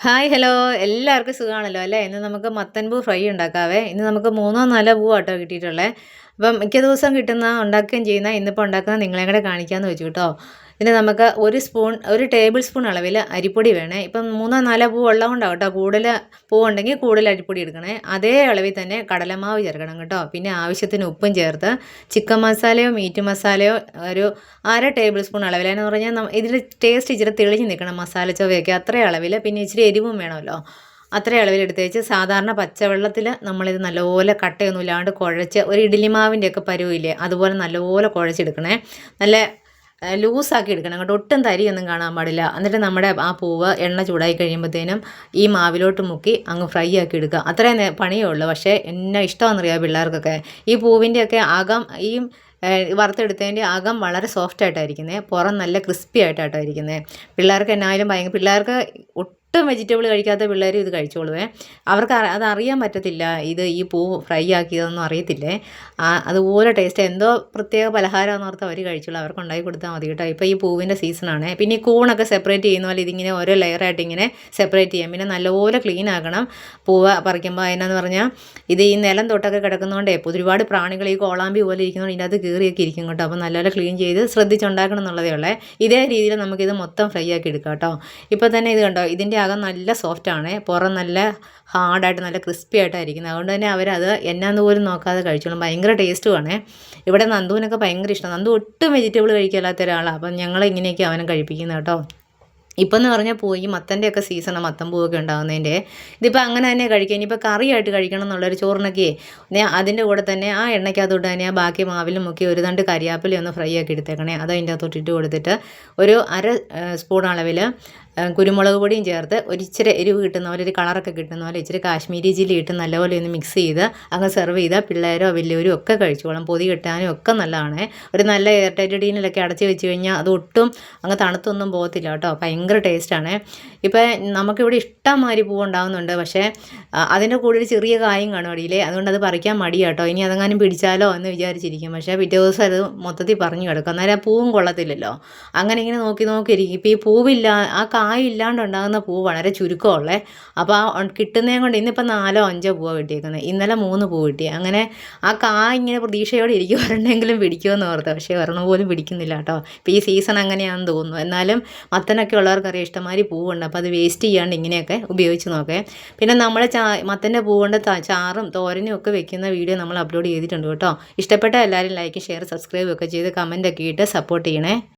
Hi hello എല്ലാവർക്കും സുഖമാണല്ലോ അല്ലേ. ഇന്ന് നമുക്ക് മത്തൻ പൂ ഫ്രൈ ഉണ്ടാക്കാവേ. ഇന്ന് നമുക്ക് 3-4 പൂവാട്ടോ കിട്ടിയിട്ടുള്ളത്. അപ്പം മിക്ക ദിവസം കിട്ടുന്ന ഉണ്ടാക്കുകയും ചെയ്യുന്ന ഇന്നിപ്പോൾ ഉണ്ടാക്കുന്നത് നിങ്ങളെ കൂടെ കാണിക്കാമെന്ന് വെച്ചു കേട്ടോ. ഇനി നമുക്ക് ഒരു ടേബിൾ സ്പൂൺ അളവിൽ അരിപ്പൊടി വേണേ. ഇപ്പം 3-4 പൂ ഉള്ളതുകൊണ്ടാണ് കേട്ടോ. കൂടുതൽ പൂവുണ്ടെങ്കിൽ കൂടുതൽ അരിപ്പൊടി എടുക്കണേ. അതേ അളവിൽ തന്നെ കടലമാവ് ചേർക്കണം കേട്ടോ. പിന്നെ ആവശ്യത്തിന് ഉപ്പും ചേർത്ത് ചിക്കൻ മസാലയോ മീറ്റ് മസാലയോ ഒരു 1/2 ടേബിൾ സ്പൂൺ അളവിലെന്ന് പറഞ്ഞാൽ ഇതിൽ ടേസ്റ്റ് ഇച്ചിരി തെളിഞ്ഞ് നിൽക്കണം മസാല ചൊവയൊക്കെ അത്രയും അളവിൽ. പിന്നെ ഇച്ചിരി എരിവും വേണമല്ലോ. അത്രയും അളവിലെടുത്ത് വെച്ച് സാധാരണ പച്ചവെള്ളത്തിൽ നമ്മളിത് നല്ലപോലെ കട്ടയൊന്നും ഇല്ലാണ്ട് കുഴച്ച് ഒരു ഇഡ്ഡലി മാവിൻ്റെയൊക്കെ പരുവില്ലേ അതുപോലെ നല്ലപോലെ കുഴച്ചെടുക്കണേ. നല്ല ലൂസാക്കി എടുക്കണം കേട്ടോ. ഒട്ടും തരിയൊന്നും കാണാൻ പാടില്ല. എന്നിട്ട് നമ്മുടെ ആ പൂവ് എണ്ണ ചൂടായി കഴിയുമ്പോഴത്തേനും ഈ മാവിലോട്ട് മുക്കി അങ്ങ് ഫ്രൈ ആക്കി എടുക്കുക. അത്രയും പണിയേ ഉള്ളൂ. പക്ഷേ എന്നെ ഇഷ്ടമാണെന്നറിയാം പിള്ളേർക്കൊക്കെ. ഈ പൂവിൻ്റെയൊക്കെ അകം ഈ വറുത്തെടുത്തതിൻ്റെ അകം വളരെ സോഫ്റ്റ് ആയിട്ടായിരിക്കുന്നത്, പുറം നല്ല ക്രിസ്പി ആയിട്ടാട്ടോ ഇരിക്കുന്നത്. പിള്ളേർക്ക് എന്നായാലും പിള്ളേർക്ക് ഒട്ടും വെജിറ്റബിൾ കഴിക്കാത്ത പിള്ളേരും ഇത് കഴിച്ചോളുവേ. അവർക്ക് അതറിയാൻ പറ്റത്തില്ല, ഈ പൂ ഫ്രൈ ആക്കിയതൊന്നും അറിയത്തില്ലേ. അതുപോലെ ടേസ്റ്റ് എന്തോ പ്രത്യേക പലഹാരമെന്ന് ഓർത്ത് അവർ കഴിച്ചോളൂ. അവർക്ക് ഉണ്ടാക്കി കൊടുത്താൽ മതി കേട്ടോ. ഇപ്പോൾ ഈ പൂവിൻ്റെ സീസണാണ്. പിന്നെ ഈ കൂണൊക്കെ സെപ്പറേറ്റ് ചെയ്യുന്ന പോലെ ഇതിങ്ങനെ ഓരോ ലെയറായിട്ട് ഇങ്ങനെ സെപ്പറേറ്റ് ചെയ്യാം. പിന്നെ നല്ലപോലെ ക്ലീൻ ആക്കണം പൂവ് പറിക്കുമ്പോൾ. അതിനെന്ന് പറഞ്ഞാൽ ഇത് ഈ നിലം തൊട്ടൊക്കെ കിടക്കുന്നതുകൊണ്ടേ ഒരുപാട് പ്രാണികൾ ഈ കോളാമ്പി പോലെ ഇരിക്കുന്നതുകൊണ്ട് ഇതിനകത്ത് കീറിയൊക്കെ ഇരിക്കും കേട്ടോ. അപ്പോൾ നല്ലപോലെ ക്ലീൻ ചെയ്ത് ശ്രദ്ധിച്ചുണ്ടാക്കണം എന്നുള്ളതേ ഉള്ളേ. ഇതേ രീതിയിൽ നമുക്കിത് മൊത്തം ഫ്രൈ ആക്കി എടുക്കാം കേട്ടോ. ഇപ്പോൾ തന്നെ ഇത് കണ്ടോ, ഇതിൻ്റെ അകം നല്ല സോഫ്റ്റാണ്, പുറം നല്ല ഹാർഡായിട്ട് നല്ല ക്രിസ്പി ആയിട്ടായിരിക്കുന്നത്. അതുകൊണ്ട് തന്നെ അവരത് എന്നാന്ന് പോലും നോക്കാതെ കഴിച്ചോളും. ഭയങ്കര ടേസ്റ്റുമാണ്. ഇവിടെ നന്ദുവിനൊക്കെ ഭയങ്കര ഇഷ്ടം. നന്ദു ഒട്ടും വെജിറ്റബിൾ കഴിക്കാത്ത ഒരാളാണ്. അപ്പം ഞങ്ങൾ ഇങ്ങനെയൊക്കെ അവനും കഴിപ്പിക്കുന്നത് കേട്ടോ. ഇപ്പം എന്ന് പറഞ്ഞാൽ ഈ മത്തൻ്റെയൊക്കെ സീസണാണ്, മത്തൻ പൂവൊക്കെ ഉണ്ടാകുന്നതിൻ്റെ. ഇതിപ്പോൾ അങ്ങനെ തന്നെ കഴിക്കുക. ഇനിയിപ്പോൾ കറിയായിട്ട് കഴിക്കണം എന്നുള്ളൊരു ചോറിനൊക്കെ അതിൻ്റെ കൂടെ തന്നെ ആ എണ്ണയ്ക്കകത്തോട്ട് തന്നെ ആ ബാക്കി മാവിലും മുക്കി ഒരു തണ്ട് കരിയാപ്പില ഒന്ന് ഫ്രൈ ആക്കി എടുത്തേക്കണേ. അത് അതിൻ്റെ അകത്തോട്ട് ഇട്ട് കൊടുത്തിട്ട് ഒരു 1/2 സ്പൂൺ അളവിൽ കുരുമുളക് പൊടിയും ചേർത്ത് ഇച്ചിരി എരിവ് കിട്ടുന്ന പോലെ, ഒരു കളറൊക്കെ കിട്ടുന്ന പോലെ ഇച്ചിരി കാശ്മീരി ചില്ലി ഇട്ട് നല്ലപോലെ ഒന്ന് മിക്സ് ചെയ്ത് അങ്ങ് സെർവ് ചെയ്താൽ പിള്ളേരോ വലിയവരും ഒക്കെ കഴിച്ചോളും. പൊതി കിട്ടാനും ഒക്കെ നല്ലതാണ്. ഒരു നല്ല എയർ ടൈറ്റ് ടീനിലൊക്കെ അടച്ച് വെച്ച് കഴിഞ്ഞാൽ അത് ഒട്ടും അങ്ങ് തണുത്തൊന്നും പോകത്തില്ല കേട്ടോ. ഭയങ്കര ടേസ്റ്റാണ്. ഇപ്പം നമുക്കിവിടെ ഇഷ്ടംമാതിരി പൂവുണ്ടാകുന്നുണ്ട്. പക്ഷേ അതിൻ്റെ കൂടെ ഒരു ചെറിയ കായും കാണും അടിയിലെ. അതുകൊണ്ട് അത് പറിക്കാൻ മടിയാട്ടോ. ഇനി അതെങ്ങാനും പിടിച്ചാലോ എന്ന് വിചാരിച്ചിരിക്കും. പക്ഷേ പിറ്റേ ദിവസം അത് മൊത്തത്തിൽ പറഞ്ഞു കിടക്കും. അന്നേരം ആ പൂവും കൊള്ളത്തില്ലല്ലോ. അങ്ങനെ ഇങ്ങനെ നോക്കിയിരിക്കും. ഇപ്പോൾ ഈ പൂവില്ല, ആ കായില്ലാണ്ട് ഉണ്ടാകുന്ന പൂ വളരെ ചുരുക്കമുള്ളേ. അപ്പോൾ കിട്ടുന്നതും കൊണ്ട് ഇന്നിപ്പോൾ 4-5 പൂവാണ് കിട്ടിയേക്കുന്നത്. ഇന്നലെ 3 പൂ കിട്ടി. അങ്ങനെ ആ ഇങ്ങനെ പ്രതീക്ഷയോടെ ഇരിക്കും ഒരെണ്ണമെങ്കിലും പിടിക്കുമെന്ന് ഓർത്ത്. പക്ഷേ ഒരെണ്ണം പോലും പിടിക്കുന്നില്ല കേട്ടോ. ഇപ്പോൾ ഈ സീസൺ അങ്ങനെയാണെന്ന് തോന്നുന്നു. എന്നാലും മത്തനൊക്കെ ഉള്ളവർക്കറിയാം ഇഷ്ടംമാതിരി പൂവുണ്ട്. അപ്പോൾ അത് വേസ്റ്റ് ചെയ്യാണ്ട് ഇങ്ങനെയൊക്കെ ഉപയോഗിച്ച് നോക്കേ. പിന്നെ നമ്മൾ മത്തൻ്റെ പൂ കൊണ്ട് ചാറും തോരനും ഒക്കെ വെക്കുന്ന വീഡിയോ നമ്മൾ അപ്ലോഡ് ചെയ്തിട്ടുണ്ട് കേട്ടോ. ഇഷ്ടപ്പെട്ട എല്ലാവരും ലൈക്ക്, ഷെയർ, സബ്സ്ക്രൈബ് ഒക്കെ ചെയ്ത് കമൻറ്റൊക്കെ ഇട്ട് സപ്പോർട്ട് ചെയ്യണേ.